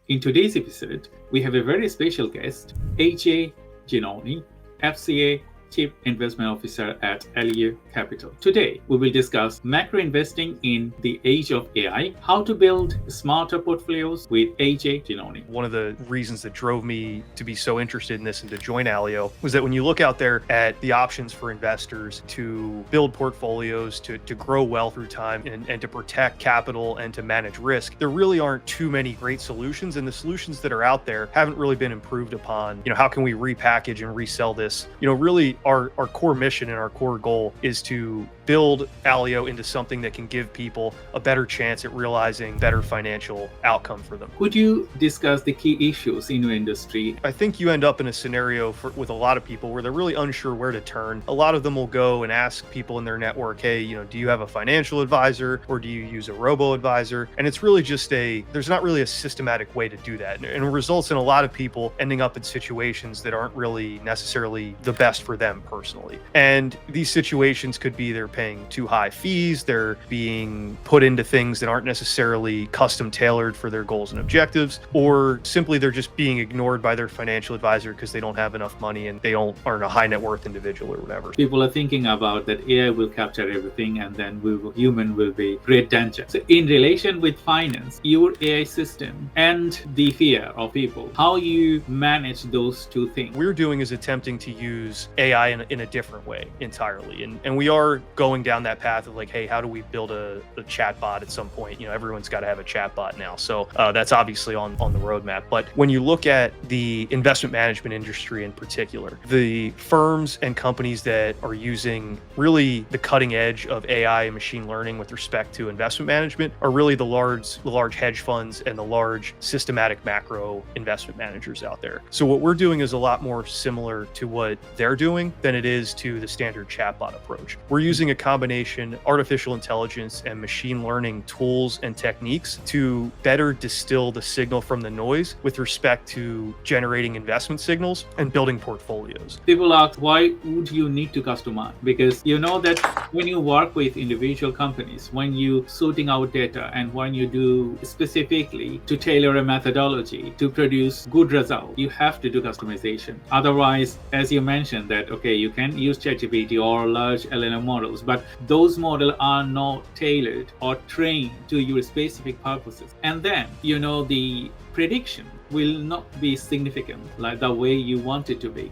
In today's episode, we have a very special guest, AJ Genovese, FCA Chief Investment Officer at Alio Capital. Today, we will discuss macro investing in the age of AI, how to build smarter portfolios with AJ Genovese. One of the reasons that drove me to be so interested in this and to join Alio was that when you look out there at the options for investors to build portfolios, to grow wealth through time and to protect capital and to manage risk, there really aren't too many great solutions. And the solutions that are out there haven't really been improved upon. How can we repackage and resell this? Really our core mission and our core goal is to build Alio into something that can give people a better chance at realizing better financial outcome for them. Could you discuss the key issues in your industry? I think you end up in a scenario with a lot of people where they're really unsure where to turn. A lot of them will go and ask people in their network, hey, do you have a financial advisor or do you use a robo-advisor? And it's really just there's not really a systematic way to do that. And it results in a lot of people ending up in situations that aren't really necessarily the best for them personally. And these situations could be they're paying too high fees, they're being put into things that aren't necessarily custom tailored for their goals and objectives, or simply they're just being ignored by their financial advisor because they don't have enough money and they aren't a high net worth individual or whatever. People are thinking about that AI will capture everything and then human will be great danger. So in relation with finance, your AI system and the fear of people, how you manage those two things? We're doing is attempting to use AI in a different way entirely. And we are going down that path of like, hey, how do we build a chat bot at some point? Everyone's got to have a chat bot now. So that's obviously on the roadmap. But when you look at the investment management industry in particular, the firms and companies that are using really the cutting edge of AI and machine learning with respect to investment management are really the large hedge funds and the large systematic macro investment managers out there. So what we're doing is a lot more similar to what they're doing than it is to the standard chatbot approach. We're using a combination artificial intelligence and machine learning tools and techniques to better distill the signal from the noise with respect to generating investment signals and building portfolios. People ask, why would you need to customize? Because you know that when you work with individual companies, when you sorting out data and when you do specifically to tailor a methodology to produce good results, you have to do customization. Otherwise, as you mentioned that, okay, you can use ChatGPT or large LLM models, but those models are not tailored or trained to your specific purposes. And then, the prediction will not be significant like the way you want it to be.